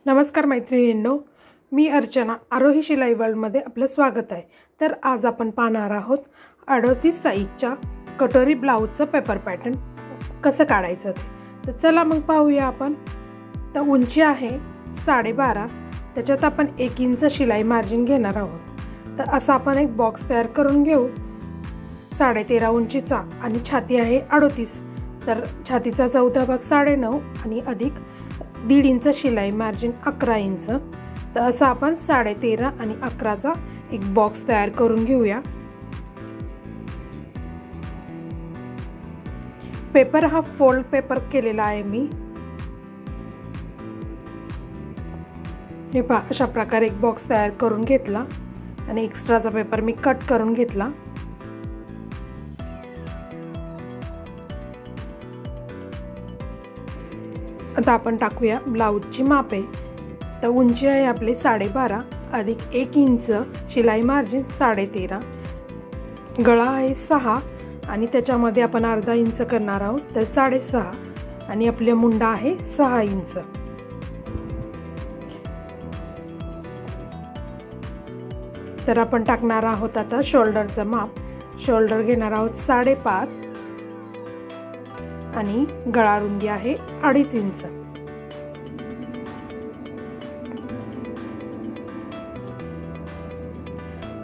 नमस्कार मैत्रिणींनो, मी अर्चना आरोही शिलाई वर्ल्डमध्ये आपलं स्वागत आहे। तर आज आपण पाहणार आहोत 38 साईजच्या कटोरी ब्लाउजचं पेपर पॅटर्न कसं काढायचं ते। तर चला मग पाहूया आपण। तर उंची आहे 12.5, त्याच्यात आपण 1 इंच शिलाई मार्जिन घेणार आहोत। तर असा आपण एक बॉक्स तयार करून घेऊ 13.5 उंचीचा आणि छाती आहे 38। तर छातीचा चौथा भाग 9.5 आणि अधिक 1.5 इंच शिलाई मार्जिन 11 इंच। तर असं आपण 13.5 आणि 11चा एक बॉक्स तयार करून घेऊया। पेपर हा फोल्ड पेपर केलेला आहे मी। हे पहा, अशा प्रकारे एक बॉक्स तयार करून घेतला आणि एक्स्ट्राचा पेपर मी कट करून घेतला। आता आपण टाकूया ब्लाउजची मापे। तर उंची आहे आपली 12.5 अधिक 1 इंच शिलाई मार्जिन 13.5, गळा आहे 6 आणि त्याच्यामध्ये आपण अर्धा इंच करणार आहोत, तर 6.5 आणि आपला मुंडा आहे 6 इंच। तर आपण टाकणार आहोत आता शोल्डरचं माप। शोल्डर घेणार आहोत 5.5 आणि गळा रुंदी आहे 2.5 इंच।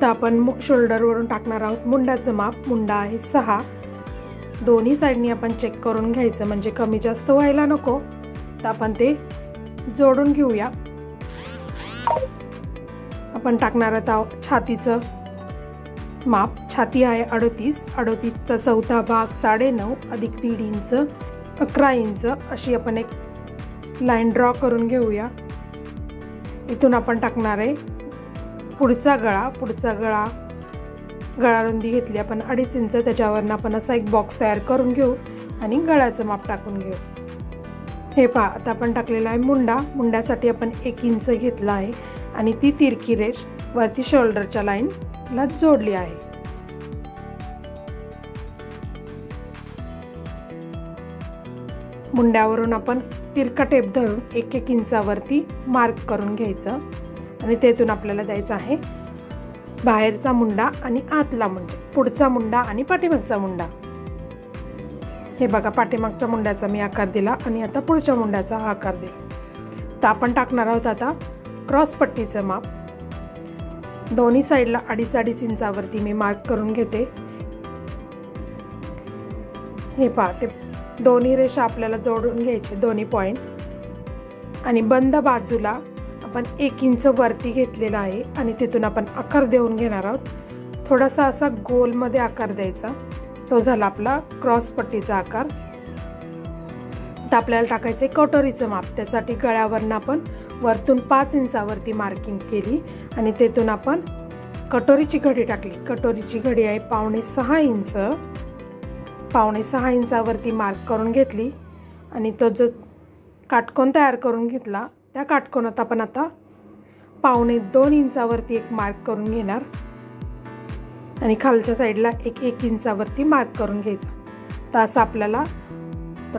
तर आपण शोल्डर वरून टाकणार आहोत मुंडाचं माप। मुंडा आहे 6, दोन्ही साइडनी आपण चेक करून घ्यायचं, म्हणजे कमी जास्त व्हायला नको। तर आपण ते जोडून घेऊया। आपण टाकणार आहोत छातीचं माप। छाती आहे 38, 38चा चौथा भाग 9.5 अधिक 1.5 इंच 11 इंच अशी आपण एक लाईन ड्रॉ करून घेऊया। इथून आपण टाकणार आहे पुढचा गळा। गळा रुंदी घेतली आपण 2.5 इंच, त्याच्यावरनं आपण असा एक बॉक्स तयार करून घेऊ आणि गळ्याचं माप टाकून घेऊ। हे पहा, आता आपण टाकलेला आहे मुंडा। मुंड्यासाठी आपण 1 इंच घेतला आहे आणि ती तिरकी रेष वरती शोल्डरच्या लाईनला जोडली आहे। मुंड्यावरून आपण तिरका टेप धरून 1 इंचावरती मार्क करून घ्यायचं आणि तेथून आपल्याला द्यायचा आहे बाहेरचा मुंडा आणि आतला मुंडा, पुढचा मुंडा आणि पाठीमागचा मुंडा। हे बघा, पाठीमागच्या मुंड्याचा मी आकार दिला आणि आता पुढच्या मुंड्याचा आकार दिला। तर आपण टाकणार आहोत आता क्रॉस पट्टीचं माप। दोन्ही साईडला 2.5 इंचावरती मी मार्क करून घेते। हे पहा, ते दोन्ही रेषा आपल्याला जोडून घ्यायचे, दोन्ही पॉइंट, आणि बंद बाजूला आपण 1 इंच वरती घेतलेला आहे आणि तिथून आपण आकार देऊन घेणार आहोत। थोडासा असा गोलमध्ये आकार द्यायचा, तो झाला आपला क्रॉस पट्टीचा आकार। तर आपल्याला टाकायचे कटोरीचं माप। त्यासाठी गळ्यावरनं आपण वरतून 5 इंचावरती मार्किंग केली आणि तेथून आपण कटोरीची घडी टाकली। कटोरीची घडी आहे 5.5 इंच। 5.5 इंचावरती मार्क करून घेतली आणि तो जो काटकोन तयार करून घेतला त्या काटकोनात आपण आता 2.25 इंचावरती एक मार्क करून घेणार आणि खालच्या साईडला 1 इंचावरती मार्क करून घ्यायचा। तर असं आपल्याला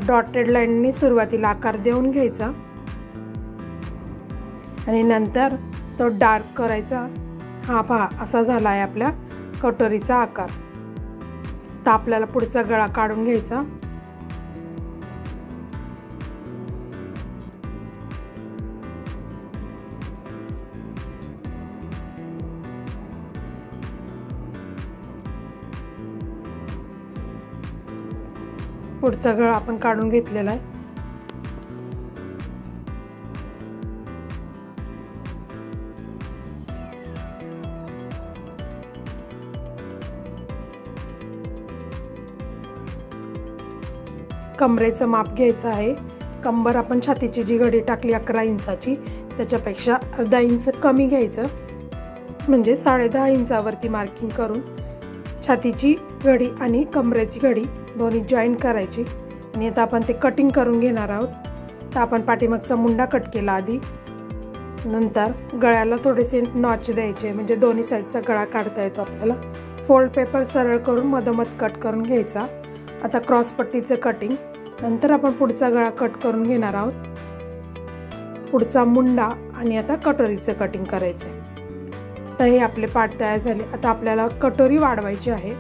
डॉटेड लाईननी सुरुवातीला आकार देऊन घ्यायचा आणि नंतर तो डार्क करायचा। हा पहा, असा झाला आहे आपल्या कटोरीचा आकार। तर आपल्याला पुढचा गळा काढून घ्यायचा। पुढचा गळा आपण काढून घेतलेला आहे। कमरेचं माप घ्यायचं आहे। कंबर आपण छातीची जी घडी टाकली 11 इंचाची त्याच्यापेक्षा अर्धा इंच कमी घ्यायचं, म्हणजे 10.5 इंचावरती मार्किंग करून छातीची घडी आणि कमरेची घडी दोन्ही जॉईन करायची आणि आता आपण ते कटिंग करून घेणार आहोत। तर आपण पाठीमागचा मुंडा कट केला आधी, नंतर गळ्याला थोडेसे नॉच द्यायचे, म्हणजे दोन्ही साईडचा गळा काढता येतो आपल्याला। फोल्ड पेपर सरळ करून मधोमध कट करून घ्यायचा। आता क्रॉस पट्टीचं कटिंग, नंतर आपण पुढचा गळा कट करून घेणार आहोत। पुढचा मुंडा आणि आता कटोरीचं कटिंग करायचं आहे. तर हे आपले पार्ट तयार झाले. आता आपल्याला कटोरी वाढवायची आहे.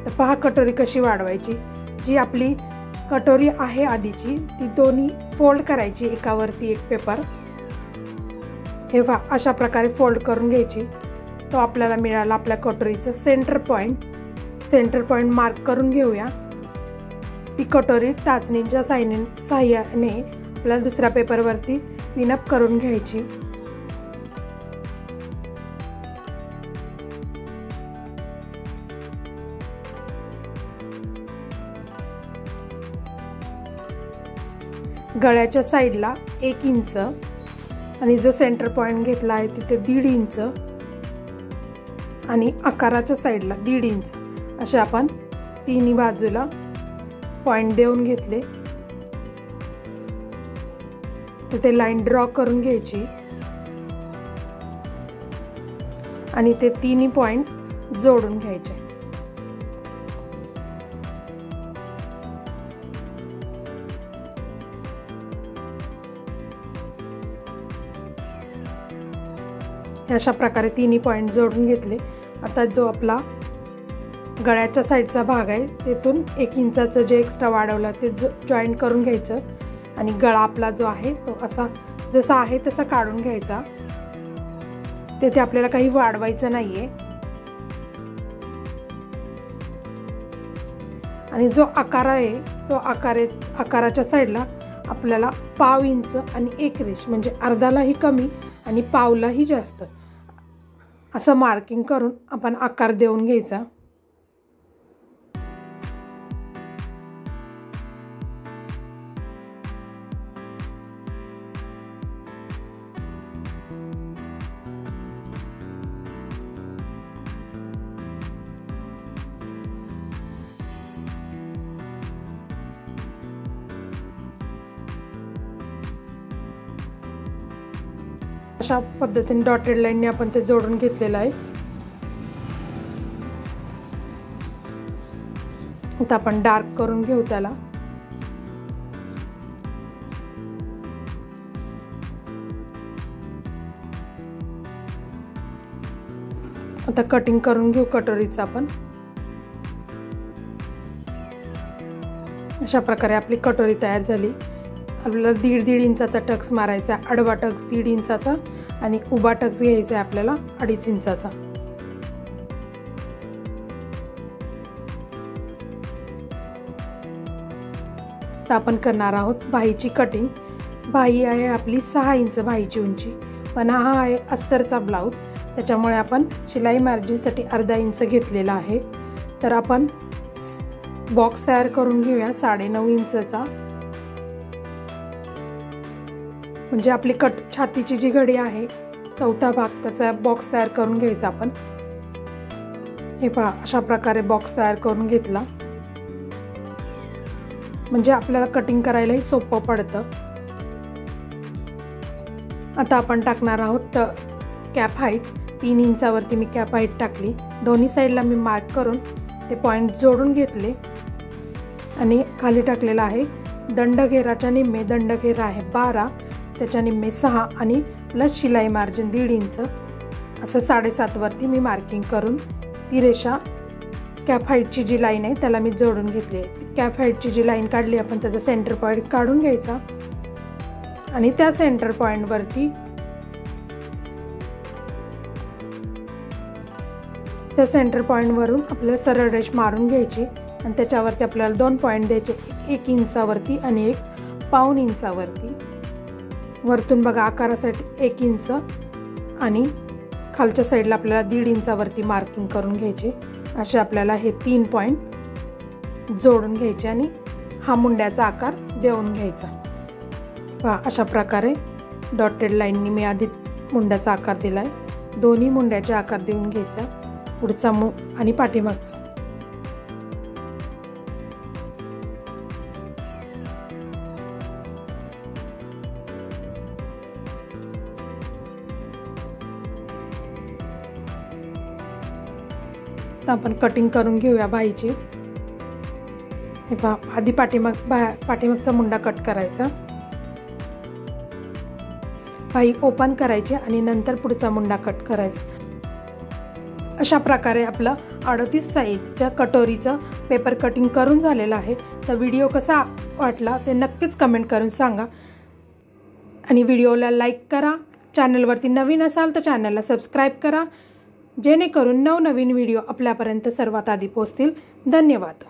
तर पहा कटोरी कशी वाढवायची. जी आपली कटोरी आहे आधीची ती दोन्ही फोल्ड करायची, एकावरती एक पेपर. हे पहा अशा प्रकारे फोल्ड करून घ्यायची. तो आपल्याला मिळाला आपल्या कटोरीचं सेंटर पॉइंट मार्क करून घेऊया. ती कटोरी टाचणीच्या साहाय्याने आपल्याला दुसऱ्या पेपरवरती पिनअप करून घ्यायची. गळ्याच्या साईडला 1 इंच आणि जो सेंटर पॉइंट घेतला आहे तिथे 1.5 इंच आणि आकाराच्या साईडला 1.5 इंच असे आपण तिन्ही बाजूला पॉइंट देऊन घेतले. तिथे लाईन ड्रॉ करून घ्यायची आणि ते तिन्ही पॉइंट जोडून घ्यायचे. अशा प्रकारे तिन्ही पॉइंट जोडून घेतले. आता जो आपला गळ्याच्या साईडचा भाग आहे तेथून 1 इंचाचं जे एक्स्ट्रा वाढवलं ते जॉईंट करून घ्यायचं आणि गळा आपला जो आहे तो असा जसा आहे तसा काढून घ्यायचा. तेथे आपल्याला काही वाढवायचं नाहीये. आणि जो आकार आहे तो आकाराच्या साईडला आपल्याला 1/2 इंच आणि 1 रेष म्हणजे अर्धालाही कमी आणि पावलाही जास्त असं मार्किंग करून आपण आकार देऊन घ्यायचा. अशा पद्धतीने डॉटेड लाईनने आपण ते जोडून घेतलेलं आहे. आता आपण डार्क करून घेऊ त्याला. आता कटिंग करून घेऊ कटोरीचं आपण. अशा प्रकारे आपली कटोरी तयार झाली. आपल्याला 1.5 इंचाचा टक्स मारायचा, आडवा टक्स 1.5 इंचाचा आणि उभा टक्स घ्यायचा आहे आपल्याला 2.5 इंचाचा. तर आपण करणार आहोत बाहीची कटिंग. बाही आहे आपली 6 इंच बाहीची उंची, पण हा आहे अस्तरचा ब्लाऊज, त्याच्यामुळे आपण शिलाई मार्जिनसाठी 1/2 इंच घेतलेला आहे. तर आपण बॉक्स तयार करून घेऊया 9.5 इंचचा. म्हणजे आपली छातीची जी घडी आहे चौथा भाग त्याचा बॉक्स तयार करून घ्यायचा आपण. हे पहा अशा प्रकारे बॉक्स तयार करून घेतला म्हणजे आपल्याला कटिंग करायलाही सोपं पडतं. आता आपण टाकणार आहोत कॅप हाईट. 3 इंचावरती मी कॅप हाईट टाकली. दोन्ही साईडला मी मार्क करून ते पॉइंट जोडून घेतले आणि खाली टाकलेला आहे दंडघेराच्या निम्मे. दंडघेरा आहे 12, त्याच्या निम्मे 6 आणि प्लस शिलाई मार्जिन 1.5 इंच असं 7.5 वरती मी मार्किंग करून ती रेषा कॅप हाईटची जी लाईन आहे त्याला मी जोडून घेतली आहे. कॅप हाईटची जी लाईन काढली आपण त्याचा सेंटर पॉईंट काढून घ्यायचा आणि त्या सेंटर पॉईंटवरती त्या सेंटर पॉईंटवरून आपल्याला सरळ रेष मारून घ्यायची आणि त्याच्यावरती आपल्याला 2 पॉईंट द्यायचे, 1 इंचावरती आणि 1.25 इंचावरती. वरतून बघा आकारासाठी 1 इंच आणि खालच्या साईडला आपल्याला 1.5 इंचावरती मार्किंग करून घ्यायचे. असे आपल्याला हे 3 पॉईंट जोडून घ्यायचे आणि हा मुंड्याचा आकार देऊन घ्यायचा. पहा अशा प्रकारे डॉटेड लाईननी मी आधी मुंड्याचा आकार दिला आहे. दोन्ही मुंड्याचे आकार देऊन घ्यायचा, पुढचा आणि पाठीमागचा. आपण कटिंग करून घेऊया बाहीची. हे पहा, आधी पाठीमागचा मुंडा कट करायचा, बाही ओपन करायची आणि नंतर पुढचा मुंडा कट करायचा। अशा प्रकारे आपलं 38 साईजच्या कटोरीचं पेपर कटिंग करून झालेलं आहे। तर व्हिडिओ कसा वाटला ते नक्कीच कमेंट करून सांगा आणि व्हिडिओला लाईक करा। चॅनलवरती नवीन असाल तर चॅनलला सबस्क्राईब करा, जेणेकरून नवनवीन व्हिडिओ आपल्यापर्यंत सर्वात आधी पोहोचतील। धन्यवाद।